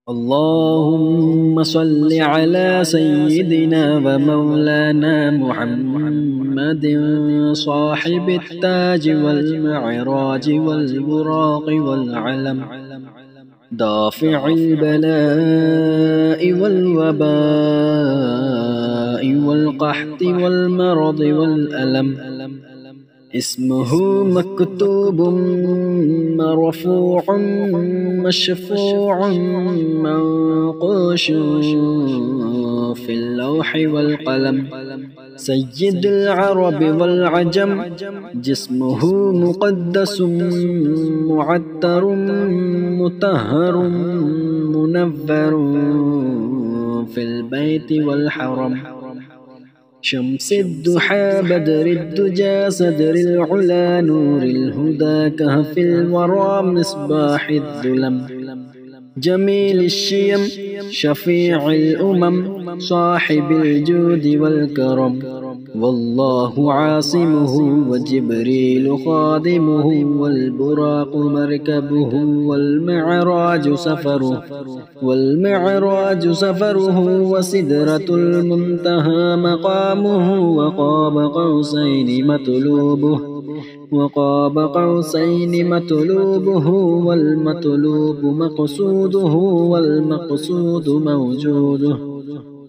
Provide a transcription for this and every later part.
اللهم صل على سيدنا ومولانا محمد صاحب التاج والمعراج والبراق والعلم دافع البلاء والوباء والقحط والمرض والألم اسمه مكتوب مرفوع مشفوع منقوش في اللوح والقلم سيد العرب والعجم جسمه مقدس معطر مطهر منور في البيت والحرم شمس الضحى بدر الدجى صدر العلا نور الهدى كهف الورى مصباح الظلم جميل الشيم شفيع الأمم صاحب الجود والكرم والله عاصمه وجبريل خادمه والبراق مركبه والمعراج سفره وسدرة المنتهى مقامه وقاب قوسين مطلوبه والمطلوب مقصوده والمقصود موجوده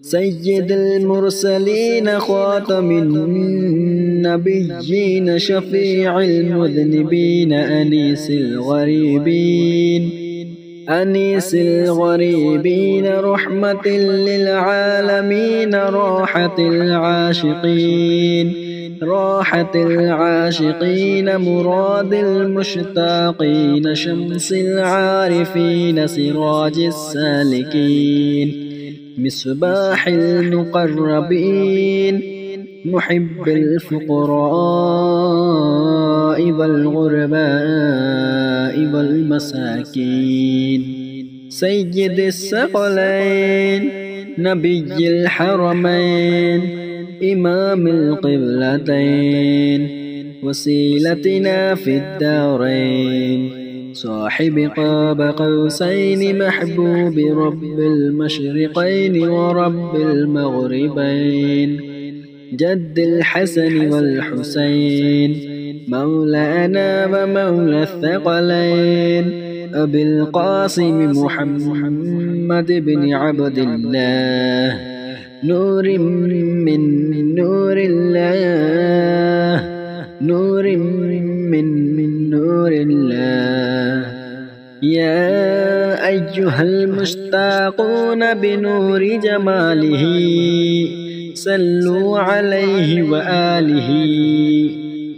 سيد المرسلين خاتم النبيين شفيع المذنبين أنيس الغريبين رحمة للعالمين راحة العاشقين مراد المشتاقين شمس العارفين سراج السالكين مصباح المقربين محب الفقراء والغرباء والمساكين سيد الثقلين نبي الحرمين إمام القبلتين وسيلتنا في الدارين صاحب قاب قوسين محبوب رب المشرقين ورب المغربين جد الحسن والحسين مولانا ومولى الثقلين أبي القاسم محمد بن عبد الله نور من نور الله نور من نور الله يا أيها المشتاقون بنور جماله صلوا عليه وآله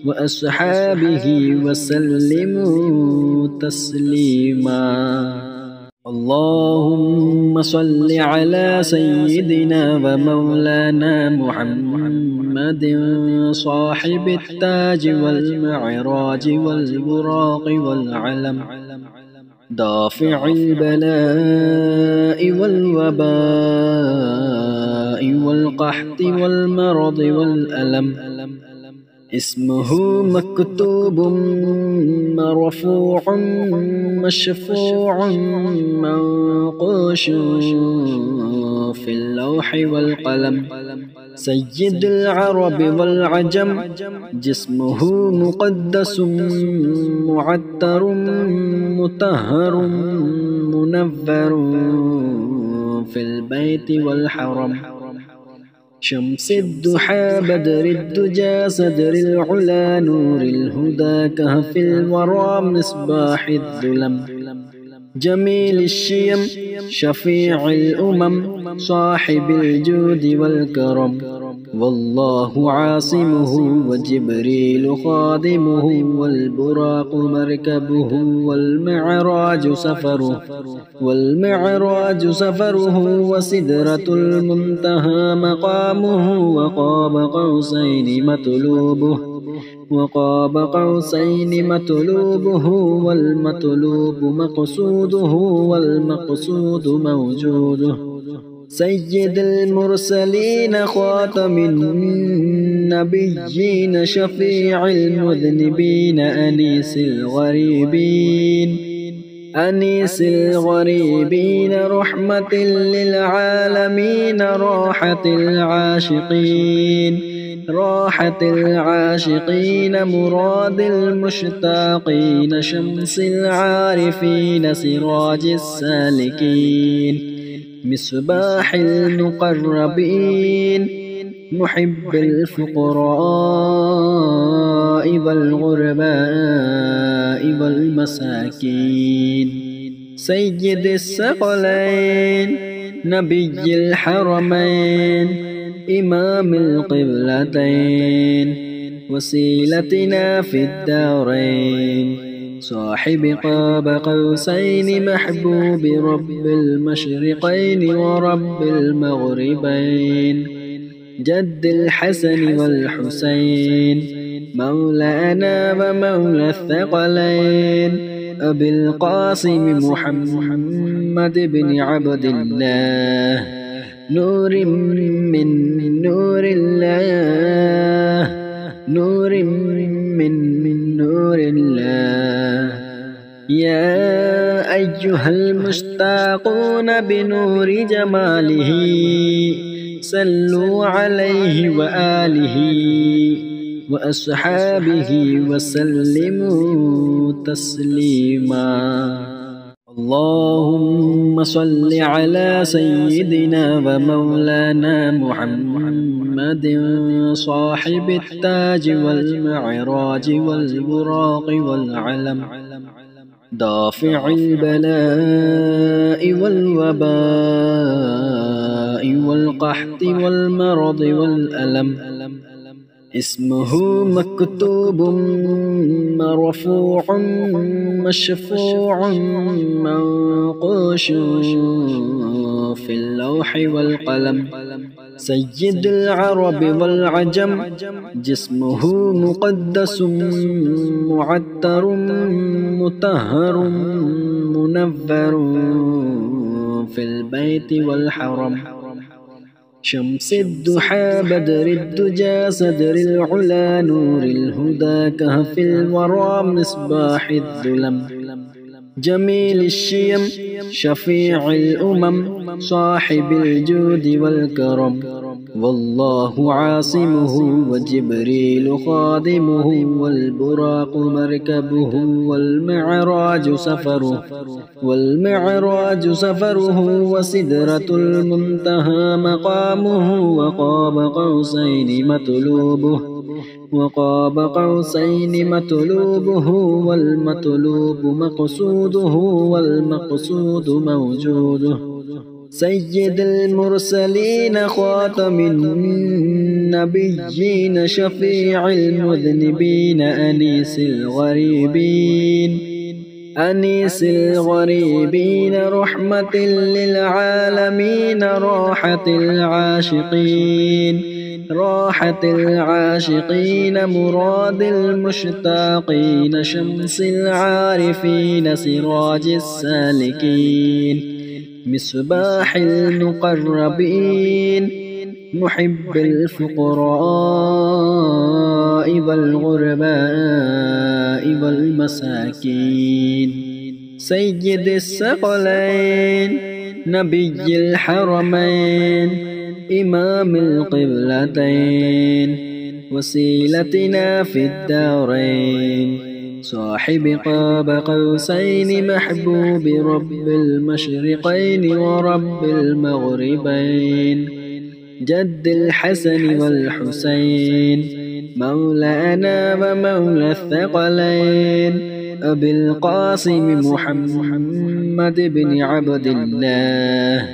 وأصحابه وسلموا تسليما اللهم صل على سيدنا ومولانا محمد صاحب التاج والمعراج والبراق والعلم دافع البلاء والوباء والقحط والمرض والألم اسمه مكتوب مرفوع مشفوع منقوش في اللوح والقلم سيد العرب والعجم جسمه مقدس معطر مطهر منور في البيت والحرم شمس الضحى بدر الدجى صدر العلا نور الهدى كهف الورى مصباح الظلم جميل الشيم شفيع الأمم صاحب الجود والكرم والله عاصمه وجبريل خادمه والبراق مركبه والمعراج سفره وسدرة المنتهى مقامه وقاب قوسين مطلوبه والمطلوب مقصوده والمقصود موجوده سيد المرسلين خاتم النبيين شفيع المذنبين أنيس الغريبين أنيس الغريبين رحمة للعالمين راحة العاشقين مراد المشتاقين شمس العارفين سراج السالكين مصباح المقربين محب الفقراء والغرباء والمساكين سيد الثقلين نبي الحرمين إمام القبلتين وسيلتنا في الدارين صاحب قاب قوسين محبوب رب المشرقين ورب المغربين جد الحسن والحسين مولانا ومولى الثقلين أبي القاسم محمد بن عبد الله نور من نور الله نور من نور الله يا أيها المشتاقون بنور جماله صلوا عليه وآله وأصحابه وسلموا تسليما اللهم صل على سيدنا ومولانا محمد صاحب التاج والمعراج والبراق والعلم دافع البلاء والوباء والقحط والمرض والألم اسمه مكتوب مرفوع مشفوع منقوش في اللوح والقلم سيد العرب والعجم جسمه مقدس معطر مطهر منور في البيت والحرم شمس الضحى بدر الدجى صدر العلا نور الهدى كهف الورى مصباح الظلم جميل الشيم شفيع الأمم صاحب الجود والكرم والله عاصمه وجبريل خادمه والبراق مركبه والمعراج سفره وسدرة المنتهى مقامه وقاب قوسين مطلوبه والمطلوب مقصوده والمقصود موجوده سيد المرسلين خاتم النبيين شفيع المذنبين أنيس الغريبين رحمة للعالمين راحة العاشقين مراد المشتاقين شمس العارفين سراج السالكين مصباح المقربين محب الفقراء والغرباء والمساكين سيد الثقلين نبي الحرمين إمام القبلتين وسيلتنا في الدارين صاحب قاب قوسين محبوب رب المشرقين ورب المغربين جد الحسن والحسين مولانا ومولى الثقلين أبي القاسم محمد بن عبد الله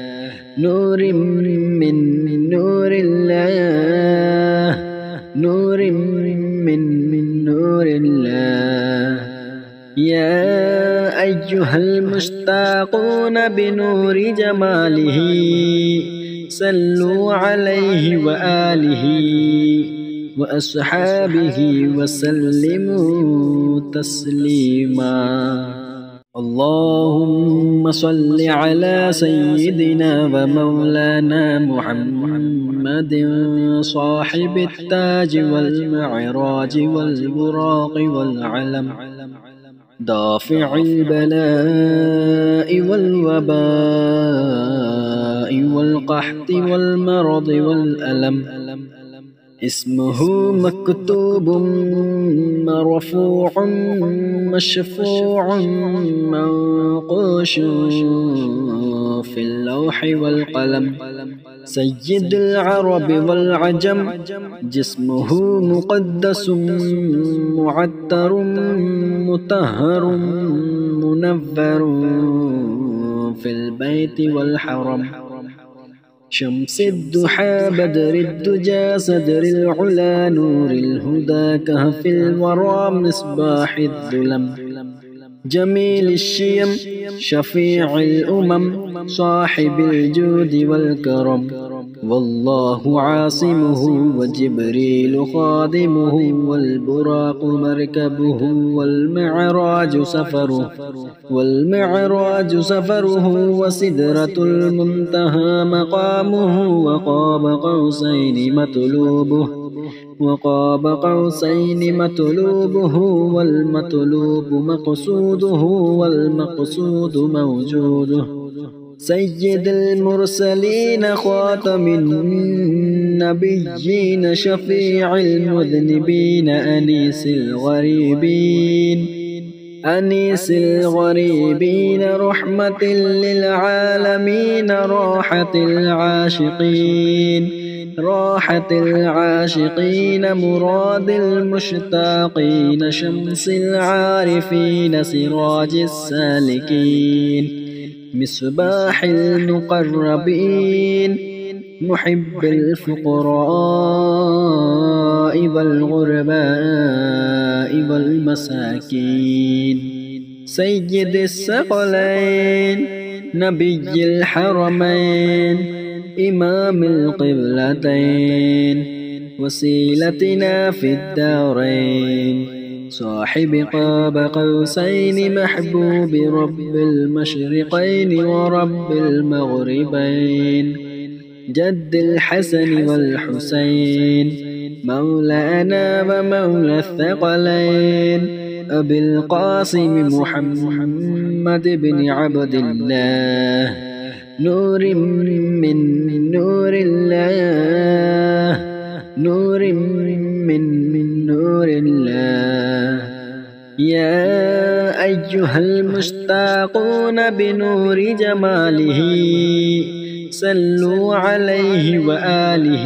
نور من نور الله نور من نور الله يا أيها المشتاقون بنور جماله صلوا عليه وآله وأصحابه وسلموا تسليما اللهم صل على سيدنا ومولانا محمد صاحب التاج والمعراج والبراق والعلم دافع البلاء والوباء والقحط والمرض والألم. اسمه مكتوب مرفوع مشفوع منقوش في اللوح والقلم. سيد العرب والعجم جسمه مقدس معتر مطهر منور في البيت والحرم. شمس الضحى بدر الدجى صدر العلا نور الهدى كهف الورى مصباح الظلم. جميل الشيم شفيع الأمم صاحب الجود والكرم. والله عاصمه وجبريل خادمه والبراق مركبه والمعراج سفره وسدرة المنتهى مقامه وقاب قوسين مطلوبه والمطلوب مقصوده والمقصود موجوده. سيد المرسلين خاتم النبيين شفيع المذنبين أنيس الغريبين رحمة للعالمين راحة العاشقين مراد المشتاقين شمس العارفين سراج السالكين مصباح المقربين محب الفقراء والغرباء والمساكين. سيد الثقلين نبي الحرمين إمام القبلتين وسيلتنا في الدارين صاحب قاب قوسين محبوب رب المشرقين ورب المغربين. جد الحسن والحسين مولانا ومولى الثقلين أبي القاسم محمد بن عبد الله نور من نور الله يا أيها المشتاقون بنور جماله صلوا عليه وآله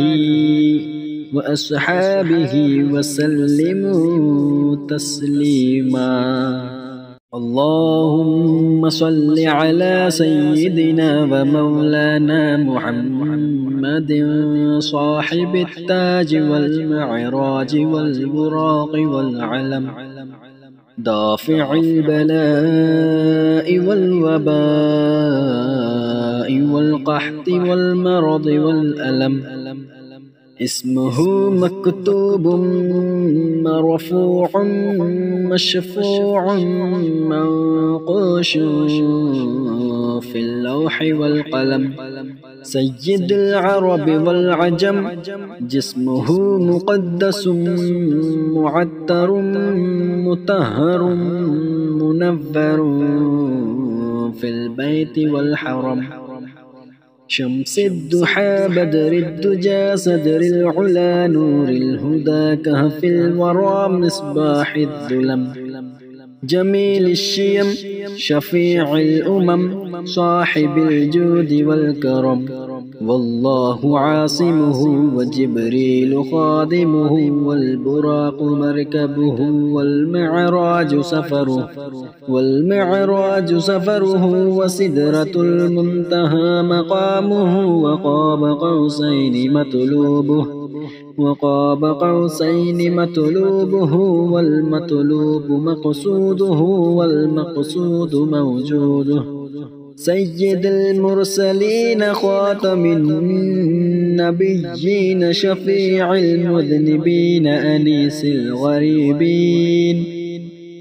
وأصحابه وسلموا تسليما. اللهم صل على سيدنا ومولانا محمد صاحب التاج والمعراج والبراق والعلم. دافع البلاء والوباء والقحط والمرض والألم. اسمه مكتوب مرفوع مشفوع منقوش في اللوح والقلم. سيد العرب والعجم جسمه مقدس معتر مطهر منور في البيت والحرم. شمس الضحى بدر الدجى صدر العلا نور الهدى كهف الورى مصباح الظلم. جميل الشيم شفيع الأمم صاحب الجود والكرم. والله عاصمه وجبريل خادمه والبراق مركبه والمعراج سفره وسدرة المنتهى مقامه وقاب قوسين مطلوبه والمطلوب مقصوده والمقصود موجوده. سيد المرسلين خاتم النبيين شفيع المذنبين أنيس الغريبين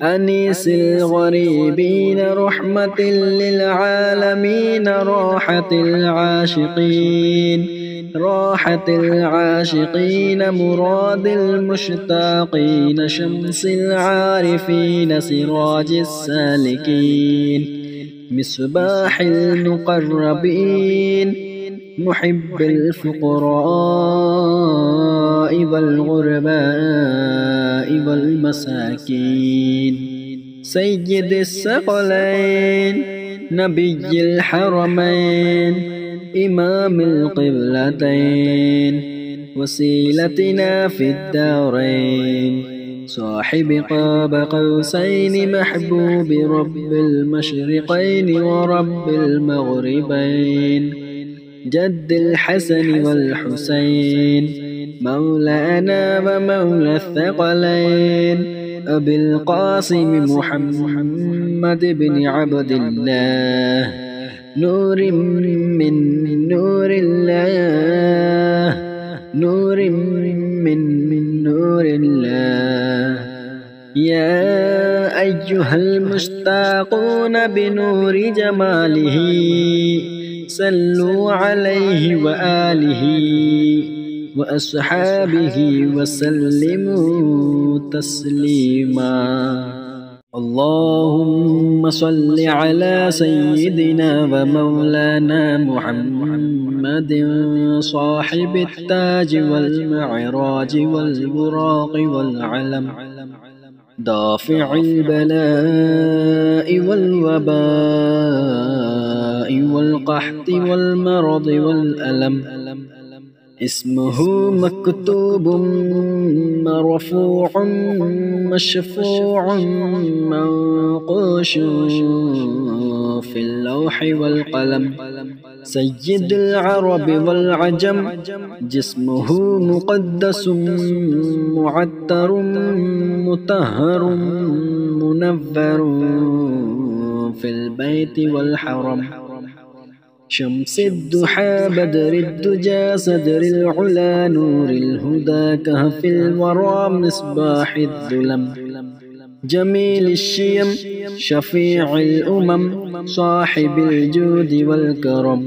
أنيس الغريبين رحمة للعالمين راحة العاشقين مراد المشتاقين شمس العارفين سراج السالكين مصباح المقربين محب الفقراء والغرباء والمساكين سيد الثقلين نبي الحرمين إمام القبلتين وسيلتنا في الدارين صاحب قاب قوسين محبوب رب المشرقين ورب المغربين جد الحسن والحسين مولانا ومولى الثقلين أبي القاسم محمد بن عبد الله نور من نور الله نور من نور الله يا أيها المشتاقون بنور جماله صلوا عليه وآله وأصحابه وسلموا تسليما اللهم صل على سيدنا ومولانا محمد صاحب التاج والمعراج والبراق والعلم دافع البلاء والوباء والقحط والمرض والألم اسمه مكتوب مرفوع مشفوع منقوش في اللوح والقلم سيد العرب والعجم جسمه مقدس معتر مطهر منور في البيت والحرم شمس الضحى بدر الدجى صدر العلا نور الهدى كهف الورى مصباح الظلم جميل الشيم شفيع الأمم صاحب الجود والكرم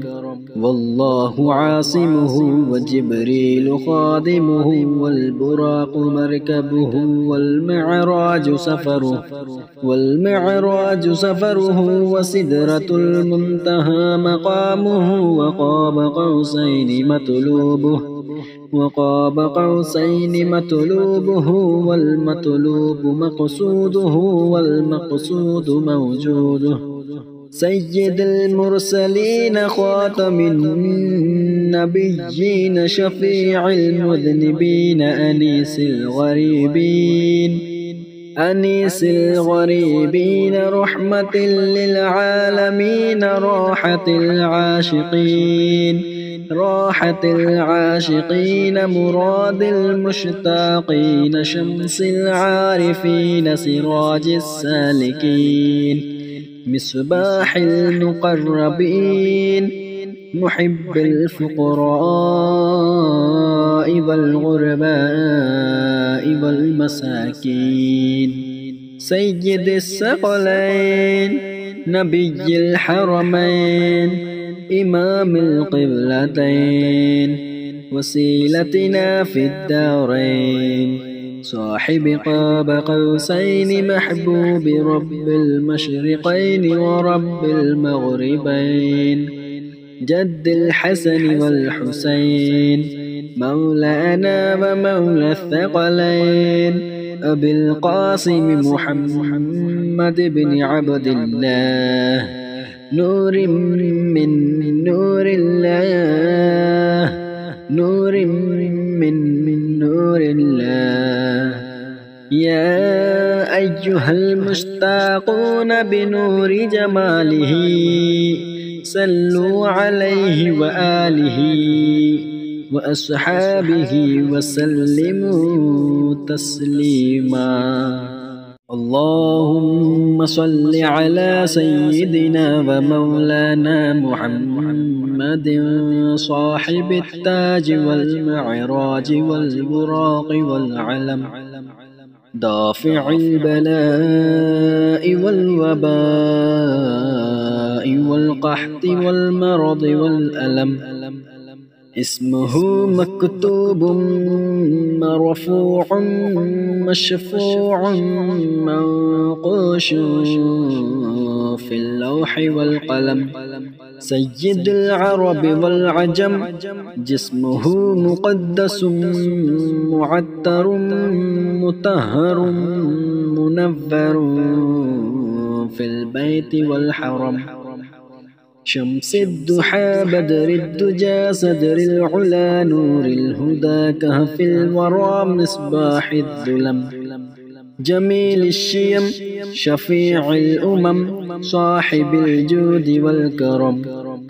والله عاصمه وجبريل خادمه والبراق مركبه والمعراج سفره وسدرة المنتهى مقامه وقاب قوسين مطلوبه والمطلوب مقصوده والمقصود موجوده سيد المرسلين خاتم النبيين شفيع المذنبين أنيس الغريبين رحمة للعالمين راحة العاشقين مراد المشتاقين شمس العارفين سراج السالكين مصباح المقربين محب الفقراء والغرباء والمساكين سيد الثقلين نبي الحرمين إمام القبلتين وسيلتنا في الدارين صاحب قاب قوسين محبوب رب المشرقين ورب المغربين جد الحسن والحسين مولانا ومولى الثقلين أبي القاسم محمد بن عبد الله نور من نور الله نور من نور الله يا أيها المشتاقون بنور جماله صلوا عليه وآله وأصحابه وسلموا تسليما اللهم صل على سيدنا ومولانا محمد صاحب التاج والمعراج والبراق والعلم دافع البلاء والوباء والقحط والمرض والألم. اسمه مكتوب مرفوع مشفوع منقوش في اللوح والقلم. سيد العرب والعجم جسمه مقدس معتر مطهر منور في البيت والحرم. شمس الضحى بدر الدجى صدر العلا نور الهدى كهف الورى مصباح الظلم. جميل الشيم شفيع الأمم صاحب الجود والكرم.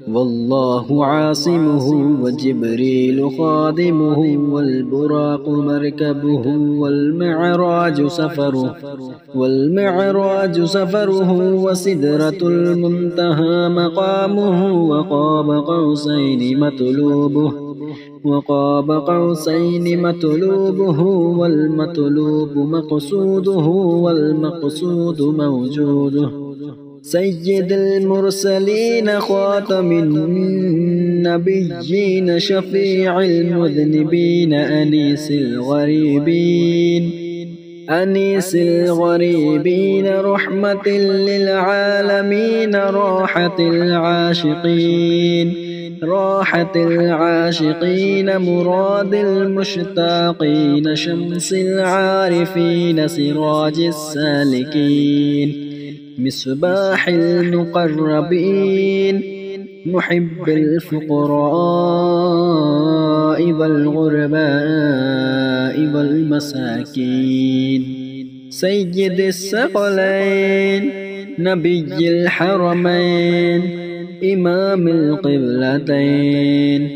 والله عاصمه وجبريل خادمه والبراق مركبه والمعراج سفره وسدرة المنتهى مقامه وقاب قوسين مطلوبه والمطلوب مقصوده والمقصود موجوده. سيد المرسلين خاتم النبيين شفيع المذنبين أنيس الغريبين رحمة للعالمين راحة العاشقين مراد المشتاقين شمس العارفين سراج السالكين مصباح المقربين محب الفقراء والغرباء والمساكين. سيد الثقلين نبي الحرمين إمام القبلتين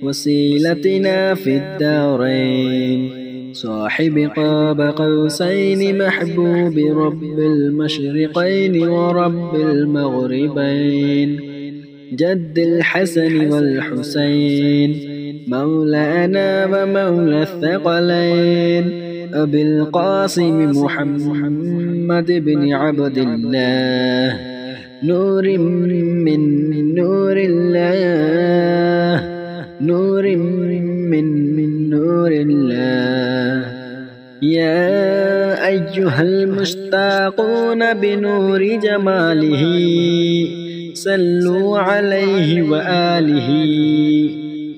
وسيلتنا في الدارين صاحب قاب قوسين محبوب رب المشرقين ورب المغربين. جد الحسن والحسين مولانا ومولى الثقلين أبي القاسم محمد بن عبد الله نور من نور الله نور من نور الله. يا أيها المشتاقون بنور جماله صلوا عليه وآله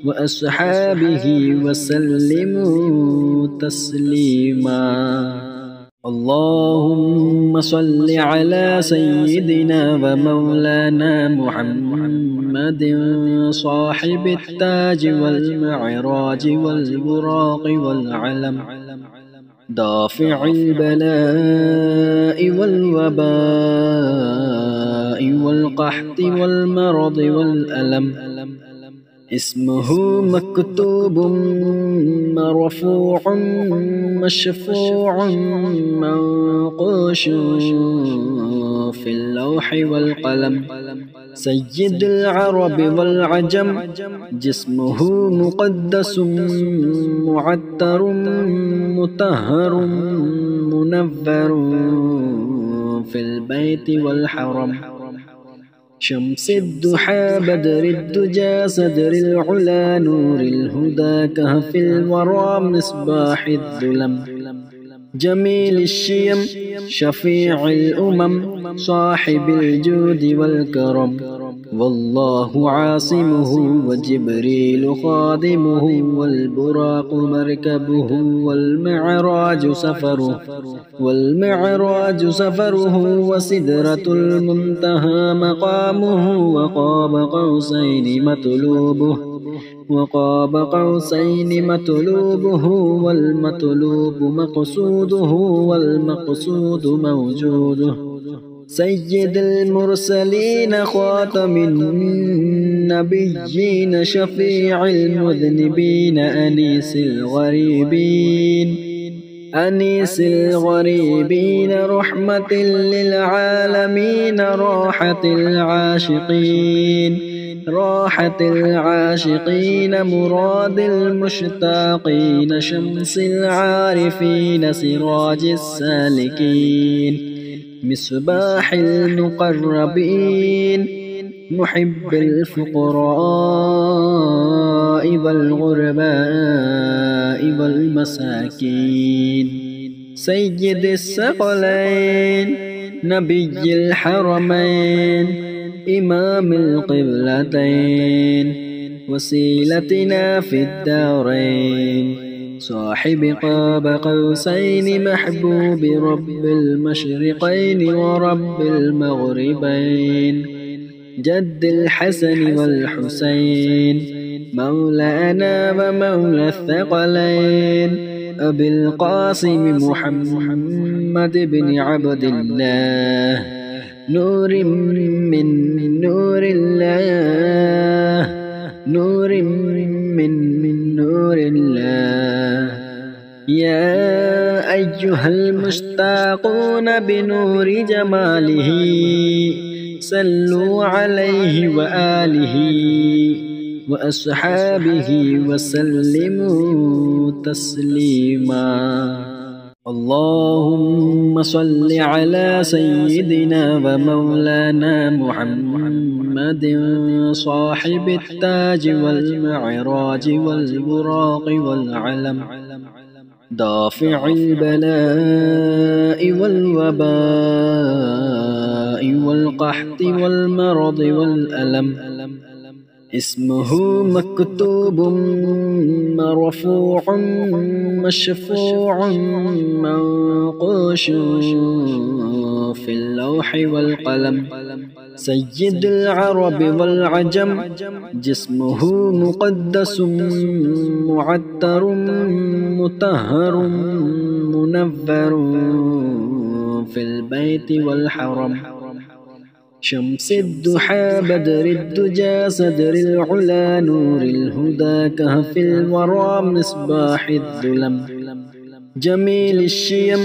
وأصحابه وسلموا تسليما. اللهم صل على سيدنا ومولانا محمد صاحب التاج والمعراج والبراق والعلم. دافع البلاء والوباء والقحط والمرض والألم. اسمه مكتوب مرفوع مشفوع منقوش في اللوح والقلم. سيد العرب والعجم جسمه مقدس معتر مطهر منور في البيت والحرم. شمس الضحى بدر الدجى صدر العلا نور الهدى كهف الورى مصباح الظلم. جميل الشيم شفيع الأمم صاحب الجود والكرم. والله عاصمه وجبريل خادمه والبراق مركبه والمعراج سفره وسدرة المنتهى مقامه وقاب قوسين مطلوبه والمطلوب مقصوده والمقصود موجوده. سيد المرسلين خاتم النبيين شفيع المذنبين أنيس الغريبين رحمة للعالمين راحة العاشقين راحة العاشقين مراد المشتاقين شمس العارفين سراج السالكين مصباح المقربين محب الفقراء والغرباء والمساكين سيد الثقلين نبي الحرمين إمام القبلتين وسيلتنا في الدارين صاحب قاب قوسين محبوب رب المشرقين ورب المغربين جد الحسن والحسين مولانا ومولى الثقلين أبي القاسم محمد بن عبد الله نور من نور الله نور من نور الله يا أيها المشتاقون بنور جماله صلوا عليه وآله وأصحابه وسلموا تسليما اللهم صل على سيدنا ومولانا محمد صاحب التاج والمعراج والبراق والعلم دافع البلاء والوباء والقحط والمرض والألم اسمه مكتوب مرفوع مشفوع منقوش في اللوح والقلم سيد العرب والعجم جسمه مقدس معطر مطهر منور في البيت والحرم شمس الضحى بدر الدجى صدر العلا نور الهدى كهف الورى مصباح الظلم جميل الشيم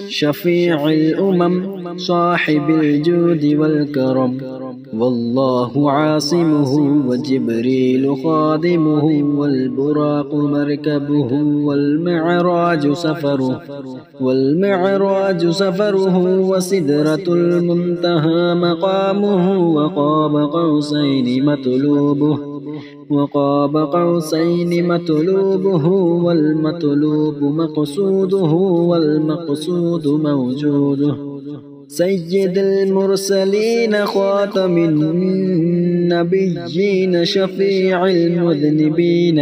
شفيع الأمم صاحب الجود والكرم والله عاصمه وجبريل خادمه والبراق مركبه والمعراج سفره وسدرة المنتهى مقامه وقاب قوسين مطلوبه والمطلوب مقصوده والمقصود موجوده سيد المرسلين خاتم النبيين شفيع المذنبين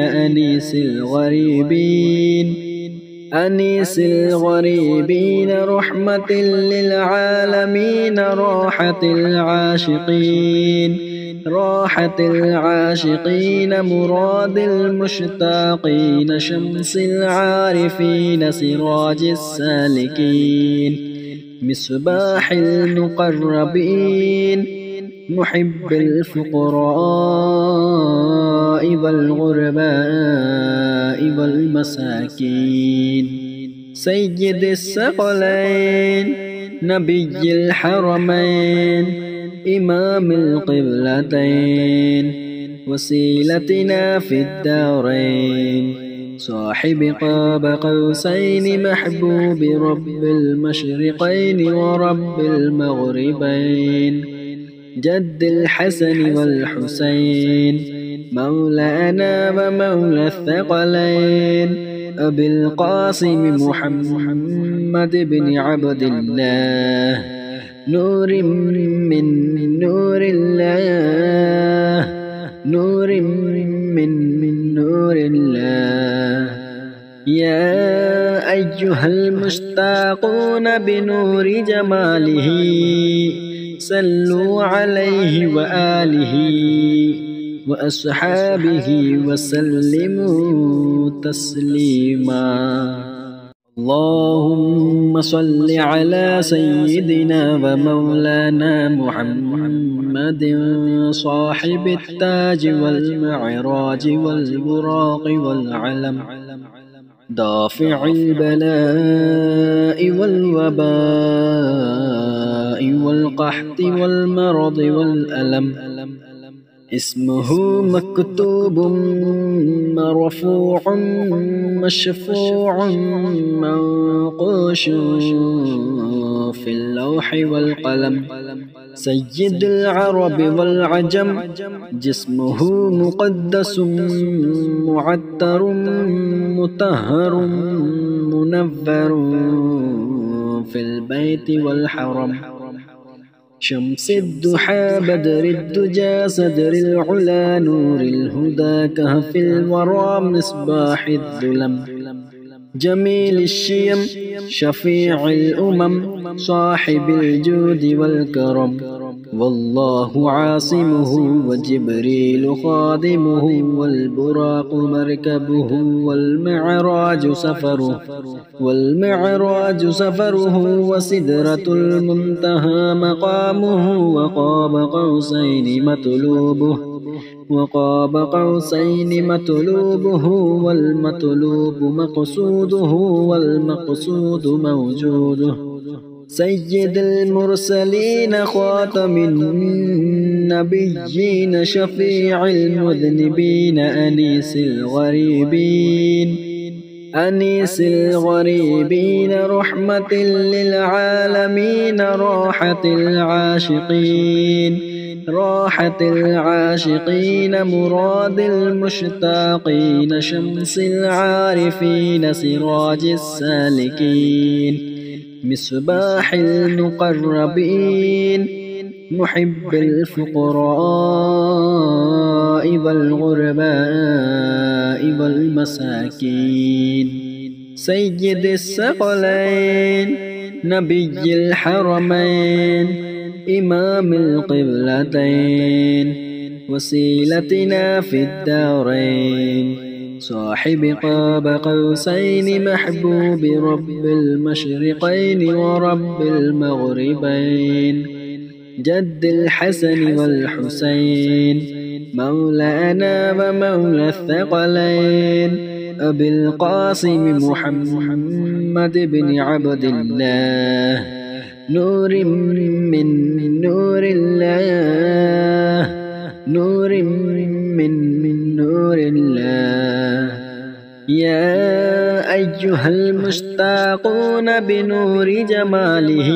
أنيس الغريبين رحمة للعالمين راحة العاشقين مراد المشتاقين شمس العارفين سراج السالكين مصباح المقربين محب الفقراء والغرباء والمساكين سيد الثقلين نبي الحرمين إمام القبلتين وسيلتنا في الدارين صاحب قاب قوسين محبوب رب المشرقين ورب المغربين جد الحسن والحسين مولانا ومولى الثقلين أبي القاسم محمد بن عبد الله نور من نور الله نور من نور الله يا أيها المشتاقون بنور جماله صلوا عليه وآله وأصحابه وسلموا تسليما اللهم صل على سيدنا ومولانا محمد صاحب التاج والمعراج والبراق والعلم دافع البلاء والوباء والقحط والمرض والألم اسمه مكتوب مرفوع مشفوع منقوش في اللوح والقلم. سيد العرب والعجم جسمه مقدس معتر مطهر منور في البيت والحرم. شمس الضحى بدر الدجى صدر العلا نور الهدى كهف الورى مصباح الظلم. جميل الشيم شفيع الأمم صاحب الجود والكرم. والله عاصمه وجبريل خادمه والبراق مركبه والمعراج سفره وسدرة المنتهى مقامه وقاب قوسين مطلوبه والمطلوب مقصوده والمقصود موجوده. سيد المرسلين خاتم النبيين شفيع المذنبين أنيس الغريبين رحمة للعالمين راحة العاشقين مراد المشتاقين شمس العارفين سراج السالكين مصباح المقربين محب الفقراء والغرباء والمساكين. سيد الثقلين نبي الحرمين إمام القبلتين وسيلتنا في الدارين صاحب قاب قوسين محبوب رب المشرقين ورب المغربين. جد الحسن والحسين مولانا ومولى الثقلين أبي القاسم محمد بن عبد الله نور من نور الله نور من نور الله. يا أيها المشتاقون بنور جماله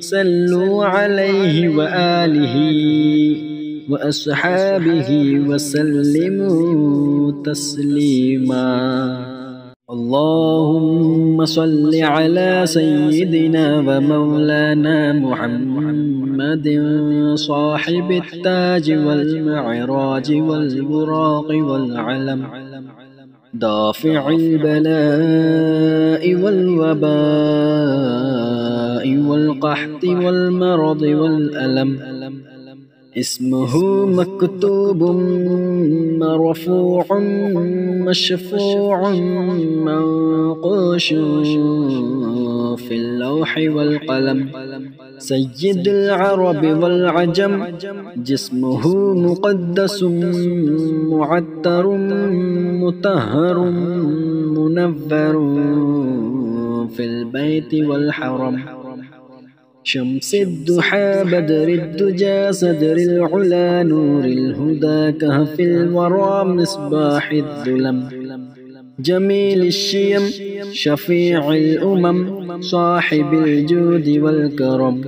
صلوا عليه وآله وأصحابه وسلموا تسليما. اللهم صل على سيدنا ومولانا محمد صاحب التاج والمعراج والبراق والعلم دافع البلاء والوباء والقحط والمرض والألم. اسمه مكتوب مرفوع مشفوع منقوش في اللوح والقلم. سيد العرب والعجم جسمه مقدس معتر مطهر منور في البيت والحرم. شمس الضحى بدر الدجى صدر العلا نور الهدى كهف الورى مصباح الظلم. جميل الشيم شفيع الأمم صاحب الجود والكرم.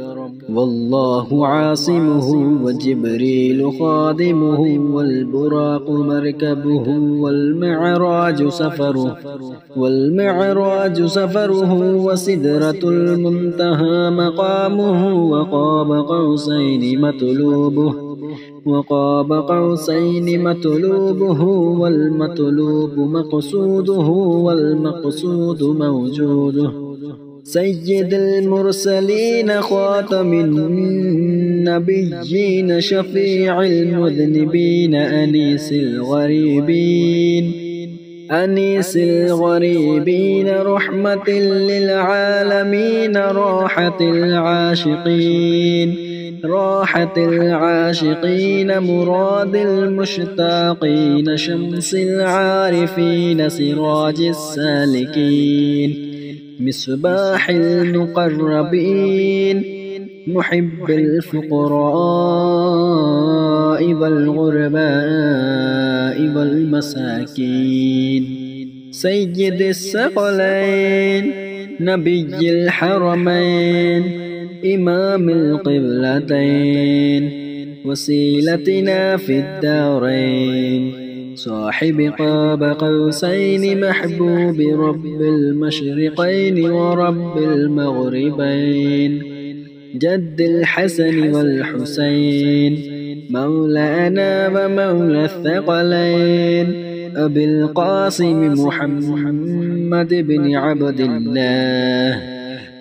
والله عاصمه وجبريل خادمه والبراق مركبه والمعراج سفره وسدرة المنتهى مقامه وقاب قوسين مطلوبه والمطلوب مقصوده والمقصود موجوده. سيد المرسلين خاتم النبيين شفيع المذنبين أنيس الغريبين رحمة للعالمين راحة العاشقين مراد المشتاقين شمس العارفين سراج السالكين مصباح المقربين محب الفقراء والغرباء والمساكين سيد الثقلين نبي الحرمين إمام القبلتين وسيلتنا في الدارين صاحب قاب قوسين محبوب رب المشرقين ورب المغربين جد الحسن والحسين مولانا ومولى الثقلين أبي القاسم محمد بن عبد الله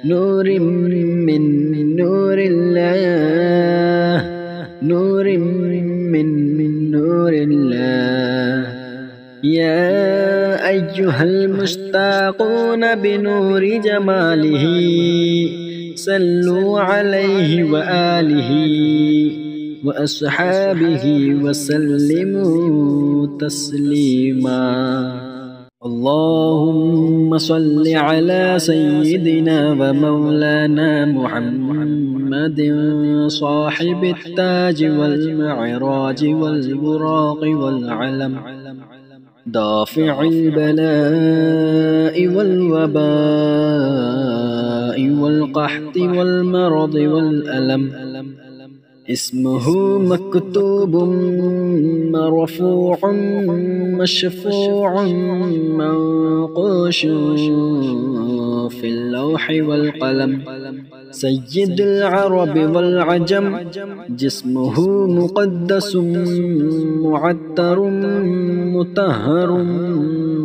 نور من نور الله نور من نور الله يا أيها المشتاقون بنور جماله صلوا عليه وآله وأصحابه وسلموا تسليما اللهم صل على سيدنا ومولانا محمد صاحب التاج والمعراج والبراق والعلم دافع البلاء والوباء والقحط والمرض والألم اسمه مكتوب مرفوع مشفوع منقوش في اللوح والقلم سيد العرب والعجم جسمه مقدس معطر مطهر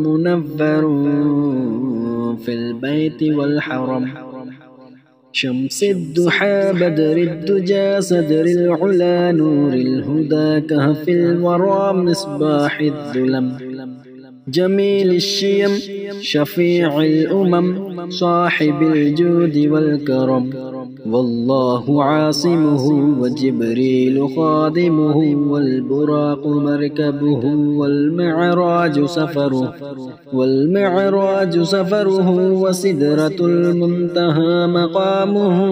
منور في البيت والحرم شمس الضحى بدر الدجى صدر العلا نور الهدى كهف الورى مصباح الظلم جميل الشيم شفيع الأمم صاحب الجود والكرم والله عاصمه وجبريل خادمه والبراق مركبه والمعراج سفره وسدرة المنتهى مقامه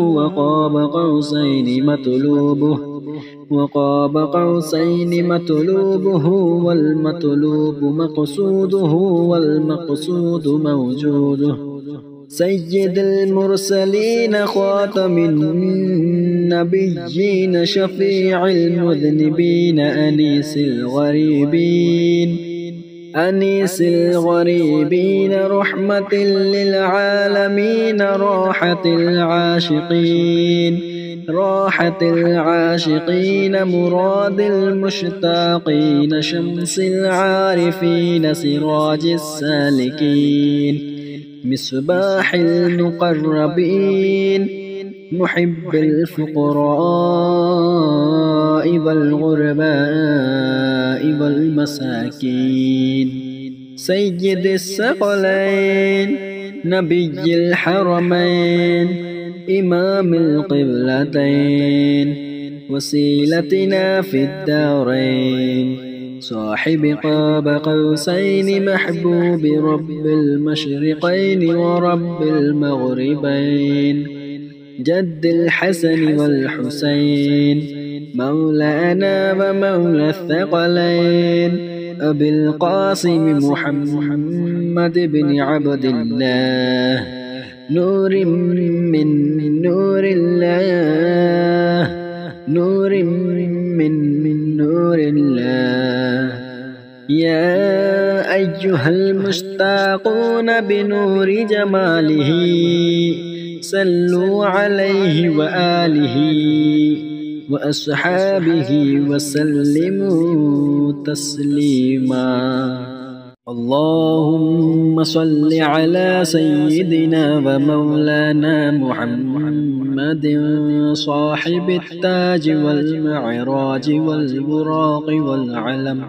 وقاب قوسين مطلوبه والمطلوب مقصوده والمقصود موجوده سيد المرسلين خاتم النبيين شفيع المذنبين أنيس الغريبين رحمة للعالمين راحة العاشقين مراد المشتاقين شمس العارفين سراج السالكين مصباح المقربين محب الفقراء والغرباء والمساكين سيد الثقلين نبي الحرمين إمام القبلتين وسيلتنا في الدارين صاحب قاب قوسين محبوب رب المشرقين ورب المغربين جد الحسن والحسين مولانا ومولى الثقلين أبي القاسم محمد بن عبد الله نور من نور الله نور من نور الله يا أيها المشتاقون بنور جماله صلوا عليه وآله وأصحابه وسلموا تسليما اللهم صل على سيدنا ومولانا محمد صاحب التاج والمعراج والبراق والعلم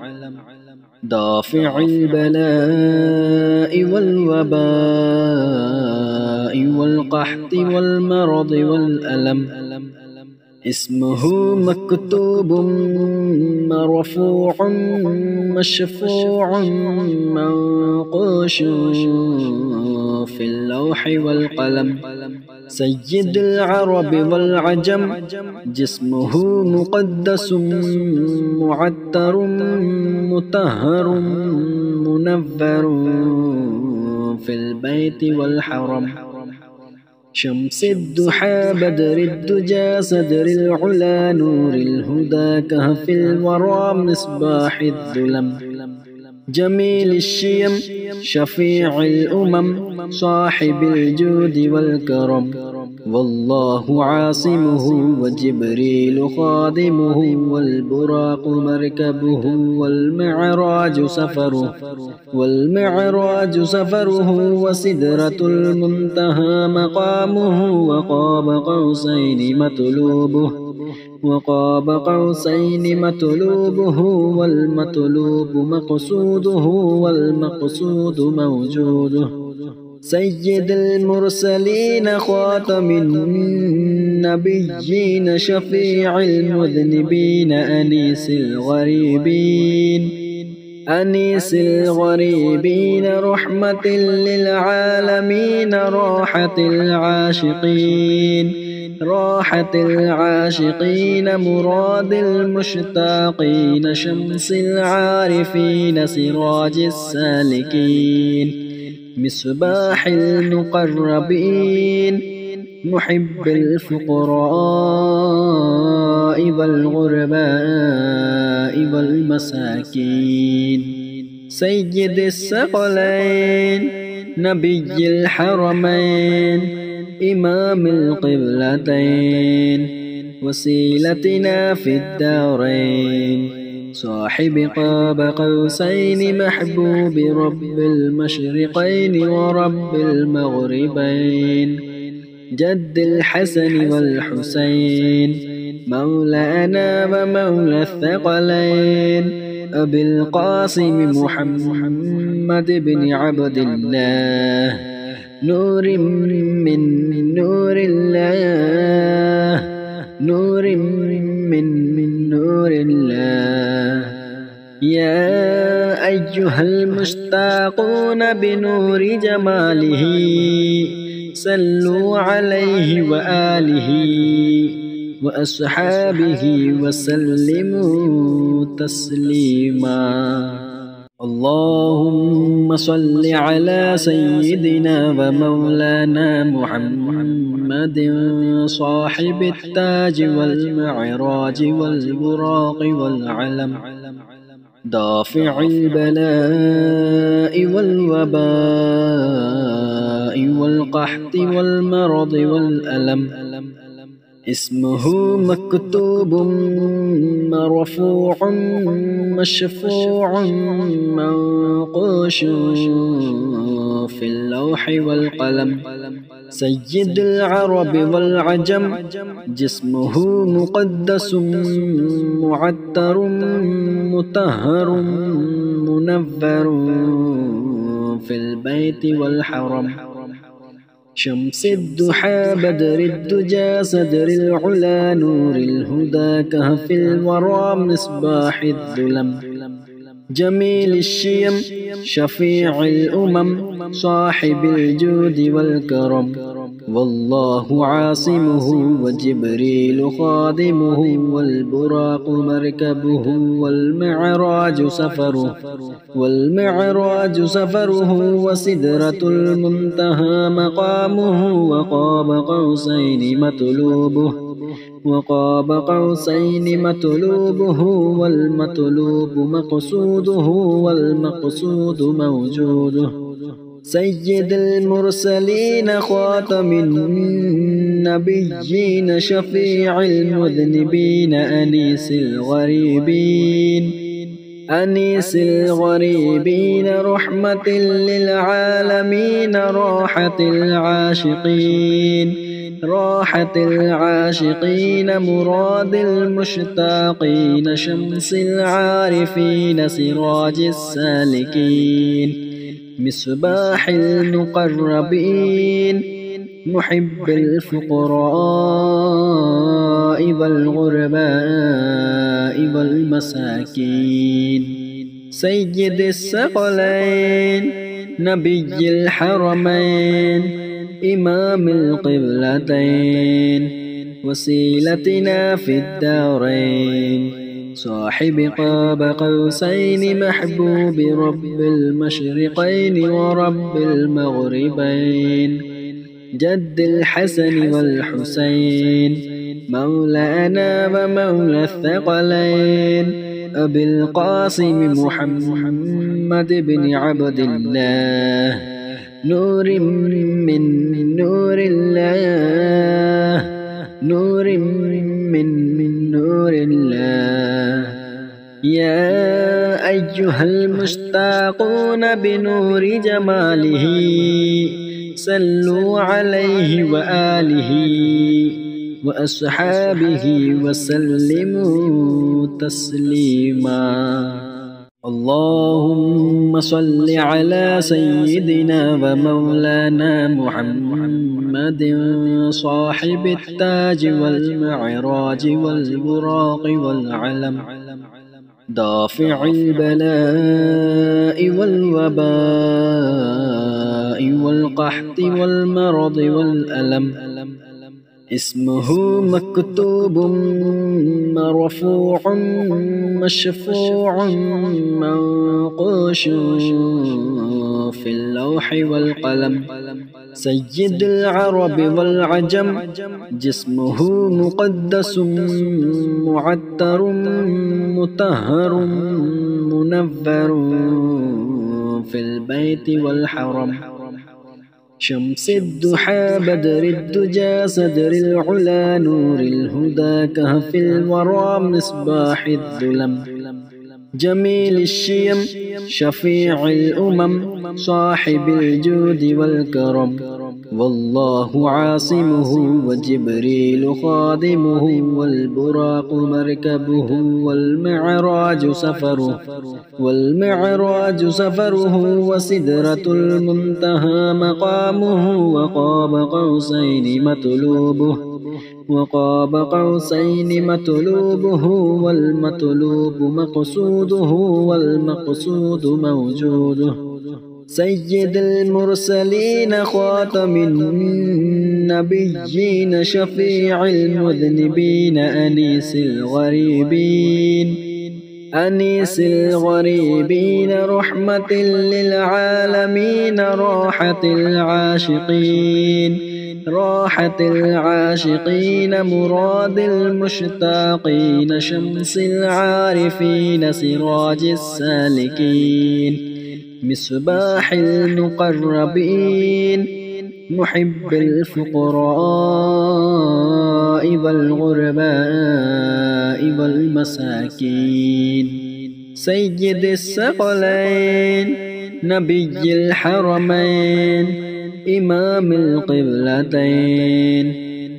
دافع البلاء والوباء والقحط والمرض والألم اسمه مكتوب مرفوع مشفوع منقوش في اللوح والقلم سيد العرب والعجم جسمه مقدس معطر مطهر منور في البيت والحرم شمس الضحى بدر الدجى صدر العلا نور الهدى كهف الورى مصباح الظلم جميل الشيم شفيع الأمم صاحب الجود والكرم والله عاصمه وجبريل خادمه والبراق مركبه والمعراج سفره وسدرة المنتهى مقامه وقاب قوسين مطلوبه والمطلوب مقصوده والمقصود موجوده سيد المرسلين خاتم النبيين شفيع المذنبين أنيس الغريبين رحمة للعالمين راحة العاشقين مراد المشتاقين شمس العارفين سراج السالكين مصباح المقربين محب الفقراء والغرباء والمساكين سيد الثقلين نبي الحرمين إمام القبلتين وسيلتنا في الدارين صاحب قاب قوسين محبوب رب المشرقين ورب المغربين جد الحسن والحسين مولانا ومولى الثقلين أبي القاسم محمد بن عبد الله نور من نور الله نور من نور الله يا أيها المشتاقون بنور جماله صلوا عليه وآله وأصحابه وسلموا تسليما اللهم صل على سيدنا ومولانا محمد صاحب التاج والمعراج والبراق والعلم دافع البلاء والوباء والقحط والمرض والألم اسمه مكتوب مرفوع مشفوع منقوش في اللوح والقلم سيد العرب والعجم جسمه مقدس معطر مطهر منور في البيت والحرم شمس الضحى بدر الدجى صدر العلا نور الهدى كهف الورى مصباح الظلم جميل الشيم شفيع الأمم صاحب الجود والكرم والله عاصمه وجبريل خادمه والبراق مركبه والمعراج سفره وسدرة المنتهى مقامه وقاب قوسين مطلوبه والمطلوب مقصوده والمقصود موجوده سيد المرسلين خاتم النبيين شفيع المذنبين أنيس الغريبين رحمة للعالمين راحة العاشقين مراد المشتاقين شمس العارفين سراج السالكين مصباح المقربين محب الفقراء والغرباء والمساكين سيد الثقلين نبي الحرمين إمام القبلتين وسيلتنا في الدارين صاحب قاب قوسين محبوب رب المشرقين ورب المغربين جد الحسن والحسين مولانا ومولى الثقلين أبي القاسم محمد بن عبد الله نور من نور الله نور من نور الله يا أيها المشتاقون بنور جماله صلوا عليه وآله وأصحابه وسلموا تسليما اللهم صل على سيدنا ومولانا محمد صاحب التاج والمعراج والبراق والعلم دافع البلاء والوباء والقحط والمرض والألم اسمه مكتوب مرفوع مشفوع منقوش في اللوح والقلم سيد العرب والعجم جسمه مقدس معتر مطهر منور في البيت والحرم شمس الضحى بدر الدجى صدر العلا نور الهدى كهف الورى مصباح الظلم جميل الشيم شفيع الأمم صاحب الجود والكرم والله عاصمه وجبريل خادمه والبراق مركبه والمعراج سفره وسدرة المنتهى مقامه وقاب قوسين مطلوبه والمطلوب مقصوده والمقصود موجوده سيد المرسلين خاتم النبيين شفيع المذنبين أنيس الغريبين رحمة للعالمين راحة العاشقين مراد المشتاقين شمس العارفين سراج السالكين مصباح المقربين محب الفقراء والغرباء والمساكين سيد الثقلين نبي الحرمين إمام القبلتين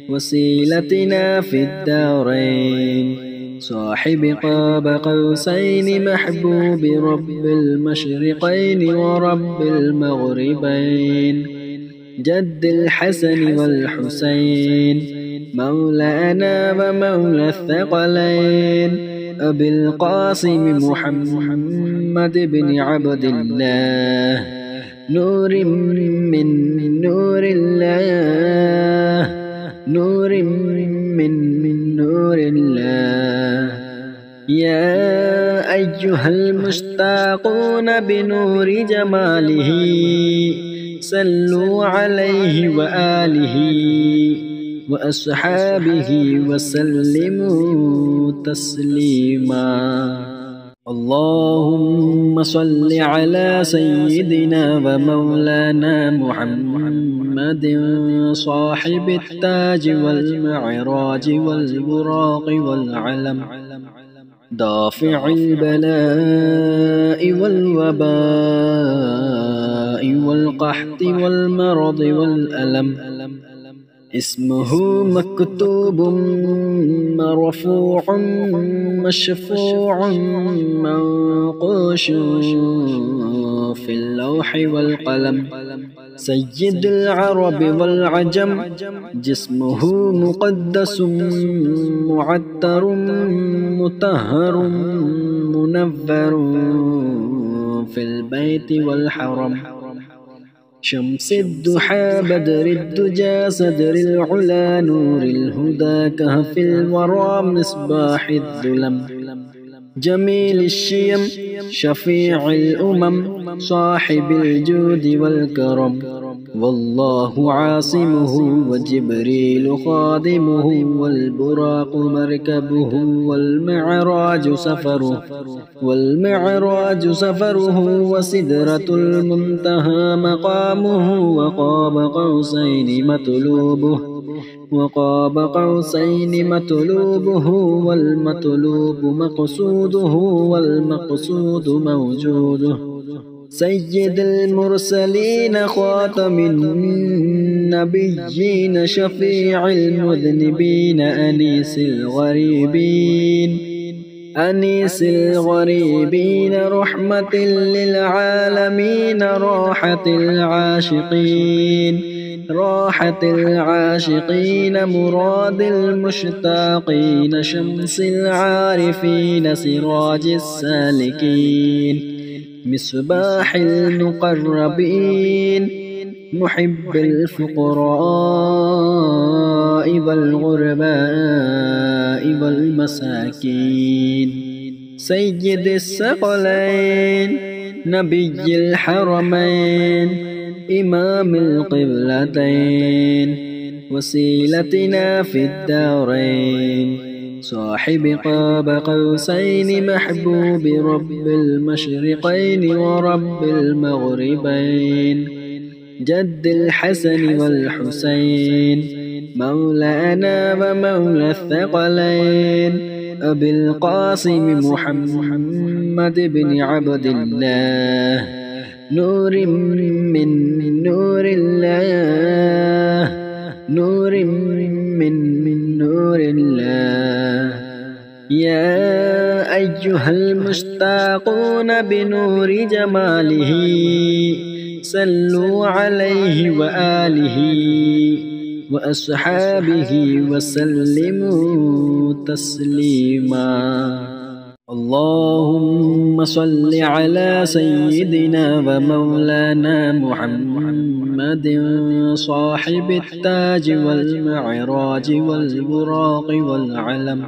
وسيلتنا في الدارين صاحب قاب قوسين محبوب رب المشرقين ورب المغربين جد الحسن والحسين مولانا ومولى الثقلين أبي القاسم محمد بن عبد الله نور من نور الله نور من نور الله يا أيها المشتاقون بنور جماله صلوا عليه وآله وأصحابه وسلموا تسليما اللهم صل على سيدنا ومولانا محمد صاحب التاج والمعراج والبراق والعلم دافع البلاء والوباء والقحط والمرض والألم اسمه مكتوب مرفوع مشفوع منقوش في اللوح والقلم سيد العرب والعجم جسمه مقدس معتر مطهر منور في البيت والحرم شمس الضحى بدر الدجى صدر العلا نور الهدى كهف الورى مصباح الظلم جميل الشيم شفيع الأمم صاحب الجود والكرم والله عاصمه وجبريل خادمه والبراق مركبه والمعراج سفره وسدرة المنتهى مقامه وقاب قوسين مطلوبه والمطلوب مقصوده والمقصود موجوده سيد المرسلين خاتم النبيين شفيع المذنبين أنيس الغريبين رحمة للعالمين راحة العاشقين مراد المشتاقين شمس العارفين سراج السالكين مصباح المقربين محب الفقراء والغرباء والمساكين سيد الثقلين نبي الحرمين إمام القبلتين وسيلتنا في الدارين صاحب قاب قوسين محبوب رب المشرقين ورب المغربين جد الحسن والحسين مولانا ومولى الثقلين أبي القاسم محمد بن عبد الله نور من نور الله نور من نور الله يا أيها المشتاقون بنور جماله صلوا عليه وآله وأصحابه وسلموا تسليما اللهم صل على سيدنا ومولانا محمد صاحب التاج والمعراج والبراق والعلم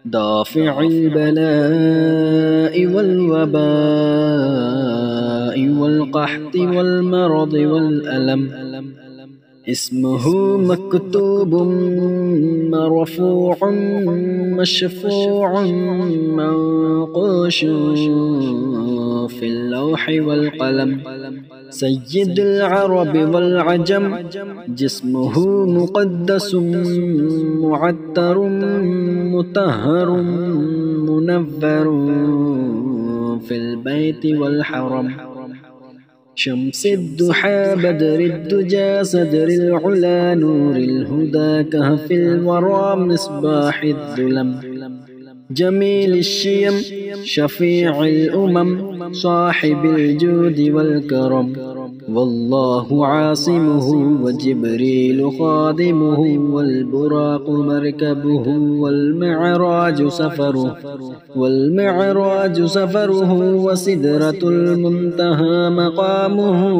دافع البلاء والوباء والقحط والمرض والألم اسمه مكتوب مرفوع مشفوع منقوش في اللوح والقلم سيد العرب والعجم جسمه مقدس معطر مطهر منور في البيت والحرم شمس الضحى بدر الدجى صدر العلا نور الهدى كهف الورى مصباح الظلم جميل الشيم شفيع الأمم صاحب الجود والكرم والله عاصمه وجبريل خادمه والبراق مركبه والمعراج سفره وسدرة المنتهى مقامه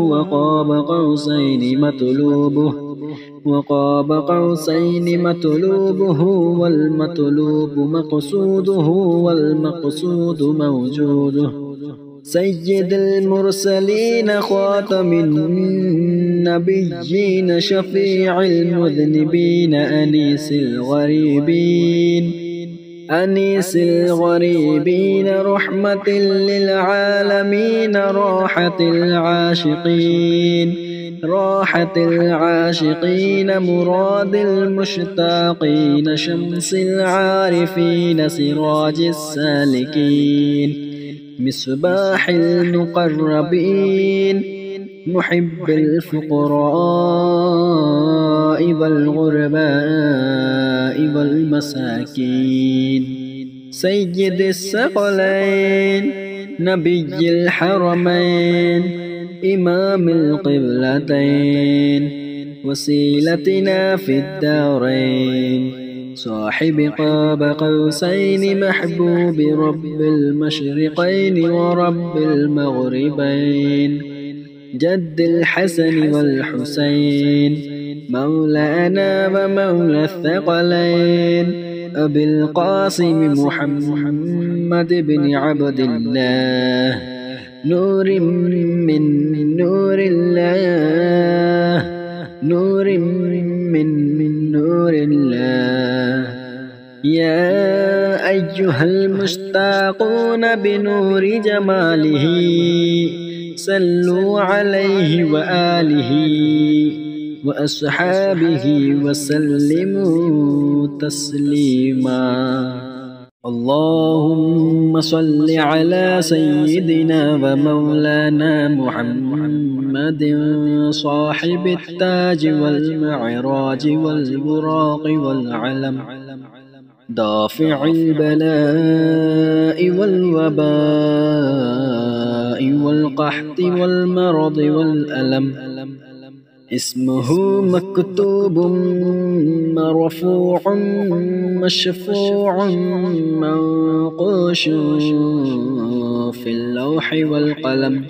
وقاب قوسين مطلوبه والمطلوب مقصوده والمقصود موجوده سيد المرسلين خاتم النبيين شفيع المذنبين أنيس الغريبين رحمة للعالمين راحة العاشقين مراد المشتاقين شمس العارفين سراج السالكين مصباح المقربين محب الفقراء والغرباء والمساكين سيد الثقلين نبي الحرمين إمام القبلتين وسيلتنا في الدارين صاحب قاب قوسين محبوب رب المشرقين ورب المغربين جد الحسن والحسين مولانا ومولى الثقلين أبي القاسم محمد بن عبد الله نور من نور الله نور من نور الله يا أيها المشتاقون بنور جماله صلوا عليه وآله وأصحابه وسلموا تسليما اللهم صل على سيدنا ومولانا محمد صاحب التاج والمعراج والبراق والعلم دافع البلاء والوباء والقحط والمرض والألم اسمه مكتوب مرفوع مشفوع منقوش في اللوح والقلم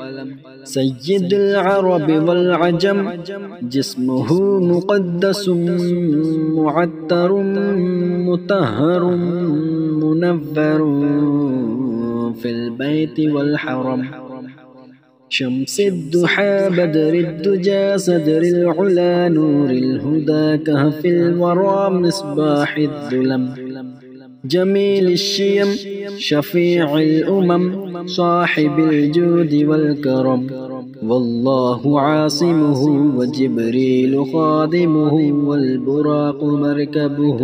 سيد العرب والعجم جسمه مقدس معتر مطهر منور في البيت والحرم شمس الضحى بدر الدجى صدر العلا نور الهدى كهف الورى مصباح الظلم جميل الشيم شفيع الأمم صاحب الجود والكرم والله عاصمه وجبريل خادمه والبراق مركبه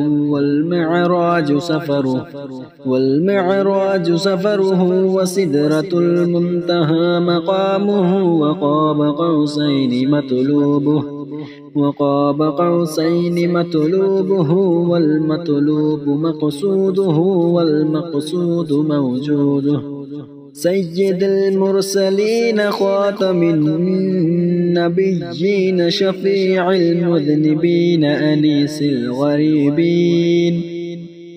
والمعراج سفره وسدرة المنتهى مقامه وقاب قوسين مطلوبه والمطلوب مقصوده والمقصود موجوده سيد المرسلين خاتم النبيين شفيع المذنبين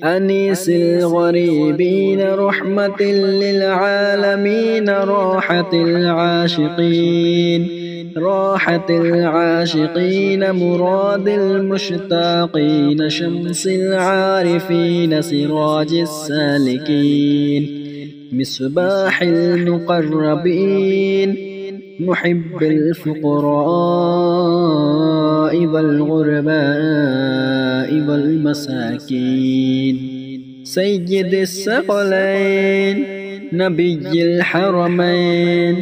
أنيس الغريبين رحمة للعالمين راحة العاشقين مراد المشتاقين شمس العارفين سراج السالكين مصباح المقربين محب الفقراء والغرباء والمساكين سيد الثقلين نبي الحرمين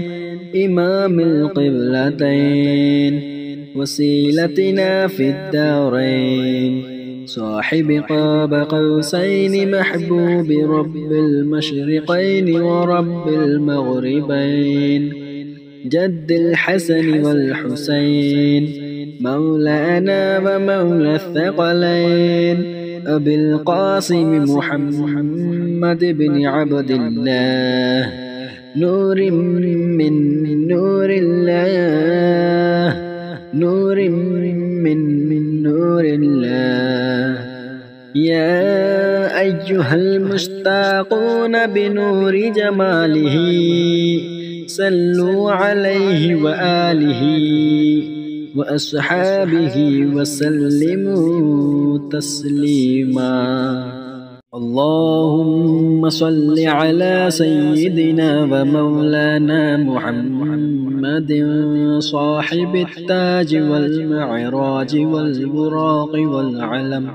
إمام القبلتين وسيلتنا في الدارين صاحب قاب قوسين محبوب رب المشرقين ورب المغربين جد الحسن والحسين مولانا ومولى الثقلين أبي القاسم محمد بن عبد الله نور من نور الله نور من نور الله يا أيها المشتاقون بنور جماله صلوا عليه وآله وأصحابه وسلموا تسليما اللهم صل على سيدنا ومولانا محمد صاحب التاج والمعراج والبراق والعلم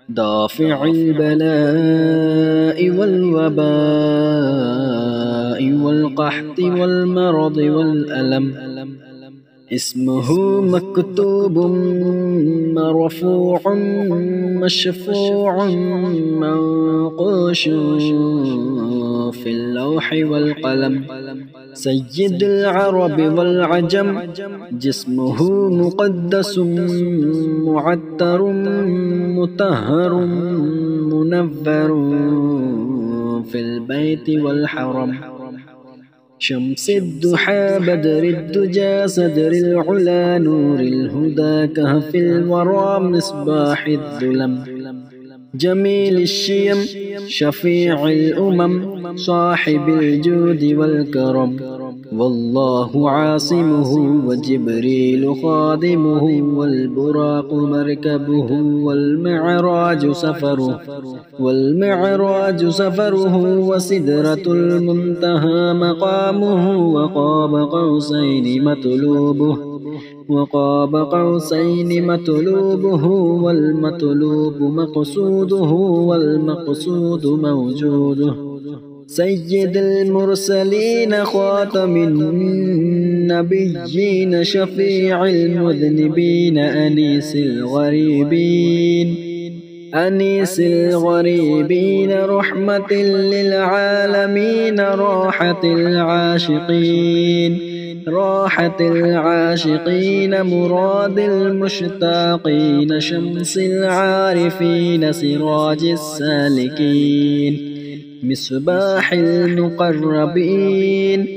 دافع البلاء والوباء والقحط والمرض والألم اسمه مكتوب مرفوع مشفوع منقوش في اللوح والقلم سيد العرب والعجم جسمه مقدس معتر مطهر منور في البيت والحرم شمس الضحى بدر الدجى صدر العلا نور الهدى كهف الورى مصباح الظلم جميل الشيم شفيع الأمم صاحب الجود والكرم والله عاصمه وجبريل خادمه والبراق مركبه والمعراج سفره وسدرة المنتهى مقامه وقاب قوسين مطلوبه والمطلوب مقصوده والمقصود موجوده سيد المرسلين خاتم النبيين شفيع المذنبين أنيس الغريبين رحمة للعالمين راحة العاشقين مراد المشتاقين شمس العارفين سراج السالكين مصباح المقربين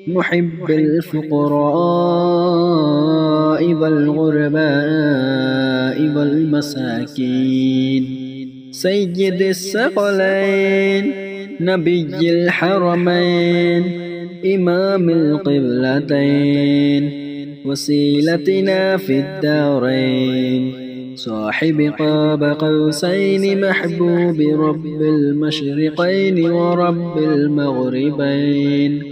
محب الفقراء والغرباء والمساكين سيد الثقلين نبي الحرمين إمام القبلتين وسيلتنا في الدارين صاحب قاب قوسين محبوب رب المشرقين ورب المغربين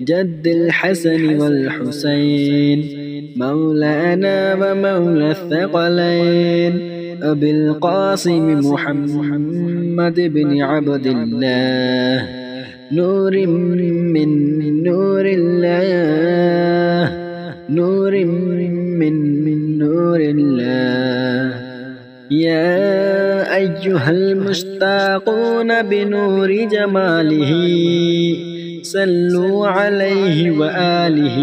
جد الحسن والحسين مولانا ومولى الثقلين أبي القاسم محمد بن عبد الله نور من نور الله نور من نور الله يا أيها المشتاقون بنور جماله صلوا عليه وآله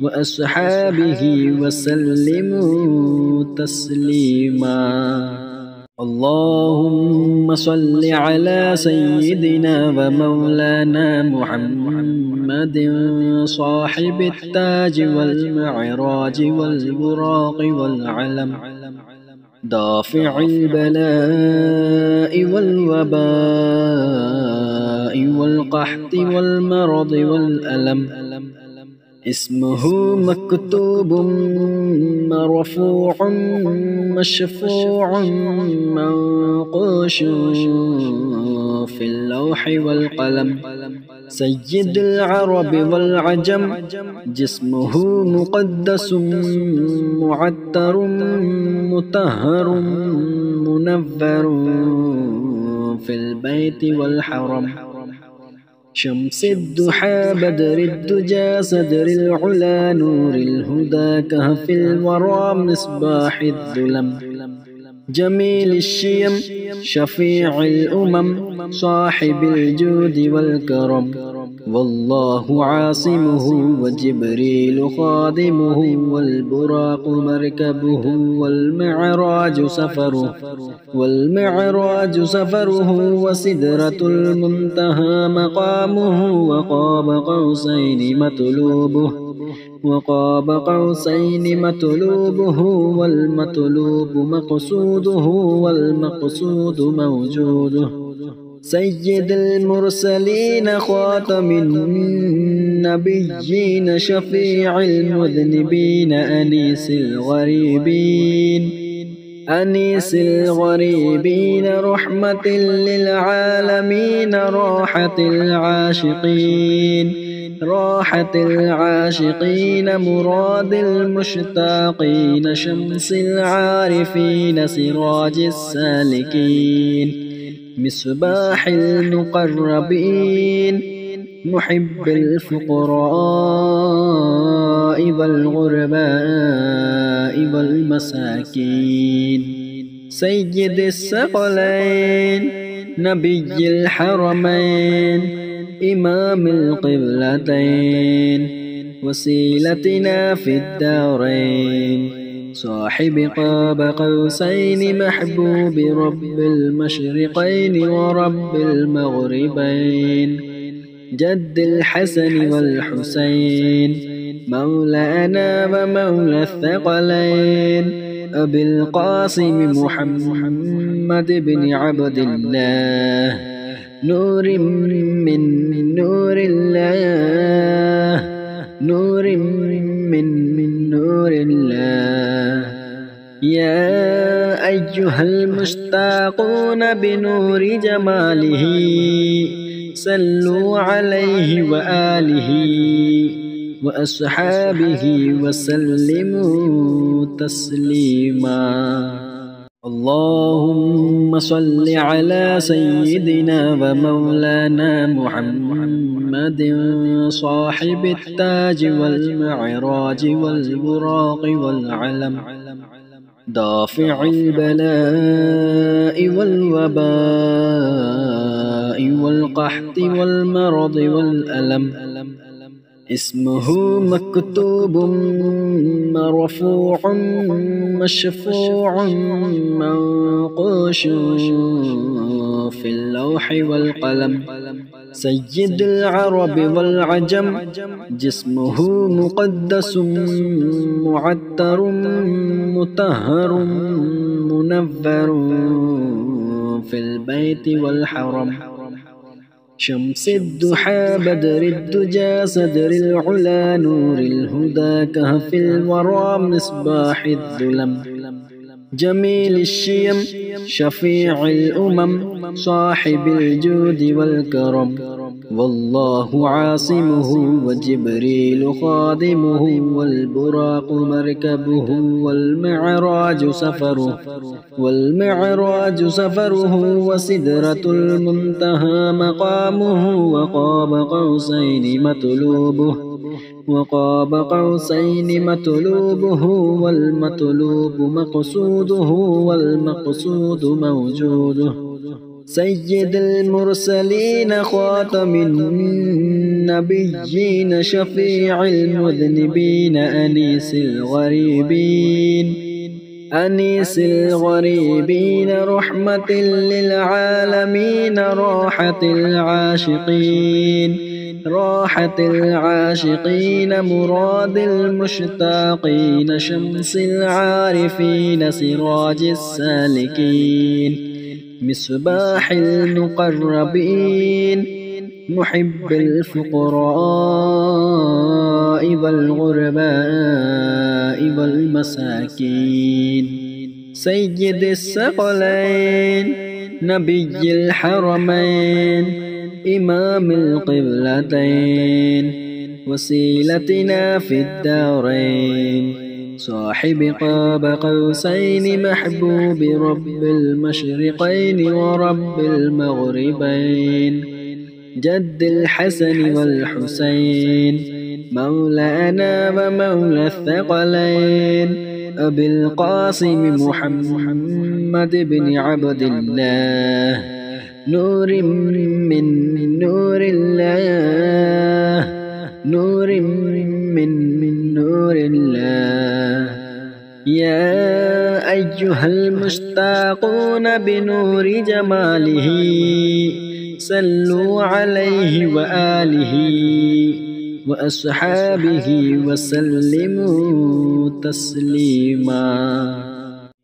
وأصحابه وسلموا تسليما اللهم صل على سيدنا ومولانا محمد صاحب التاج والمعراج والبراق والعلم دافع البلاء والوباء والقحط والمرض والألم اسمه مكتوب مرفوع مشفوع منقوش في اللوح والقلم سيد العرب والعجم جسمه مقدس معطر مطهر منور في البيت والحرم شمس الضحى بدر الدجى صدر العلا نور الهدى كهف الورى مصباح الظلم جميل الشيم شفيع الأمم صاحب الجود والكرم والله عاصمه وجبريل خادمه والبراق مركبه والمعراج سفره وسدرة المنتهى مقامه وقاب قوسين مطلوبه والمطلوب مقصوده والمقصود موجوده سيد المرسلين خاتم النبيين شفيع المذنبين أنيس الغريبين رحمة للعالمين راحة العاشقين مراد المشتاقين شمس العارفين سراج السالكين مصباح المقربين محب الفقراء والغرباء والمساكين سيد الثقلين نبي الحرمين إمام القبلتين وسيلتنا في الدارين صاحب قاب قوسين محبوب رب المشرقين ورب المغربين جد الحسن والحسين مولانا ومولى الثقلين أبي القاسم محمد بن عبد الله نور من نور الله يا أيها المشتاقون بنور جماله صلوا عليه وآله وأصحابه وسلموا تسليما. اللهم صل على سيدنا ومولانا محمد صاحب التاج والمعراج والبراق والعلم، دافع البلاء والوباء والقحط والمرض والألم، اسمه مكتوب مرفوع مشفوع منقوش في اللوح والقلم، سيد العرب والعجم، جسمه مقدس معتر مطهر منور في البيت والحرم، شمس الضحى بدر الدجى صدر العلا نور الهدى كهف الورى مصباح الظلم، جميل الشيم شفيع الأمم صاحب الجود والكرم، والله عاصمه وجبريل خادمه والبراق مركبه والمعراج سفره وسدرة المنتهى مقامه وقاب قوسين مطلوبه والمطلوب مقصوده والمقصود موجوده، سيد المرسلين خاتم النبيين شفيع المذنبين أنيس الغريبين رحمة للعالمين راحة العاشقين مراد المشتاقين شمس العارفين سراج السالكين مصباح المقربين محب الفقراء والغرباء والمساكين، سيد الثقلين نبي الحرمين إمام القبلتين وسيلتنا في الدارين، صاحب قاب قوسين محبوب رب المشرقين ورب المغربين، جد الحسن والحسين مولانا ومولى الثقلين، أبي القاسم محمد بن عبد الله نور من نور الله يا أيها المشتاقون بنور جماله صلوا عليه وآله وأصحابه وسلموا تسليما.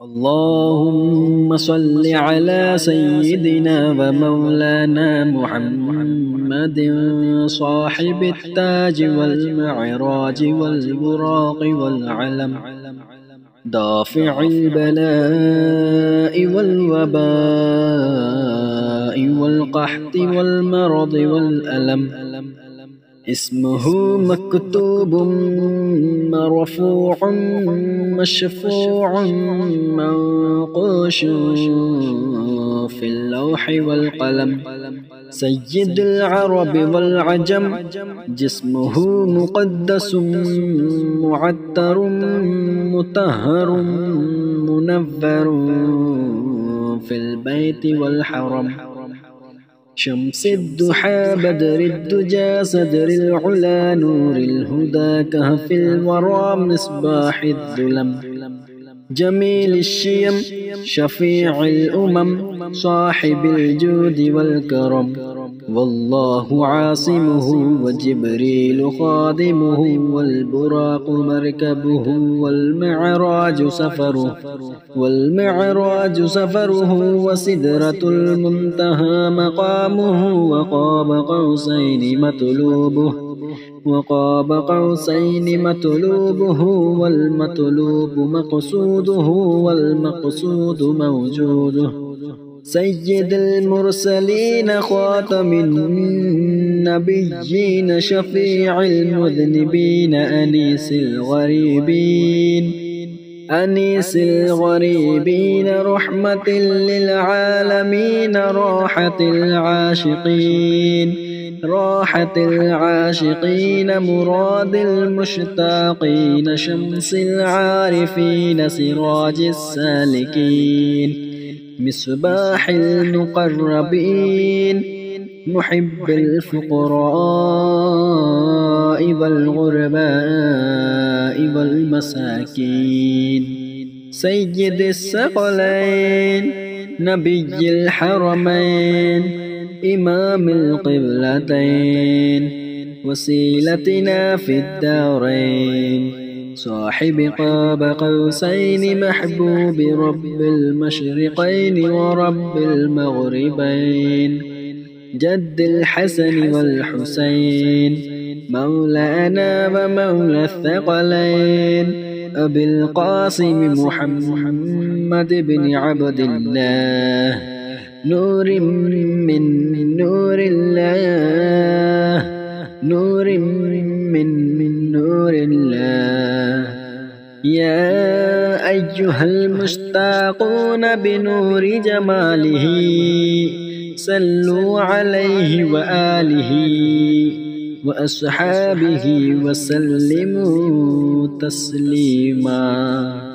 اللهم صل على سيدنا ومولانا محمد صاحب التاج والمعراج والبراق والعلم، دافع البلاء والوباء والقحط والمرض والألم، اسمه مكتوب مرفوع مشفوع منقوش في اللوح والقلم، سيد العرب والعجم، جسمه مقدس معتر مطهر منور في البيت والحرم، شمس الضحى بدر الدجى صدر العلا نور الهدى كهف الورى مصباح الظلم، جميل الشيم شفيع الأمم صاحب الجود والكرم، والله عاصمه وجبريل خادمه والبراق مركبه والمعراج سفره وسدرة المنتهى مقامه وقاب قوسين مطلوبه وقاب قوسين مطلوبه والمطلوب مقصوده والمقصود موجوده. سيد المرسلين خاتم النبيين شفيع المذنبين أنيس الغريبين رحمة للعالمين راحة العاشقين مراد المشتاقين شمس العارفين سراج السالكين مصباح المقربين محب الفقراء والغرباء والمساكين. سيد الثقلين نبي الحرمين إمام القبلتين وسيلتنا في الدارين صاحب قاب قوسين محبوب رب المشرقين ورب المغربين جد الحسن والحسين مولانا ومولى الثقلين أبي القاسم محمد بن عبد الله نور من نور الله نور من نور الله. يا أيها المشتاقون بنور جماله صلوا عليه وآله وأصحابه وسلموا تسليما.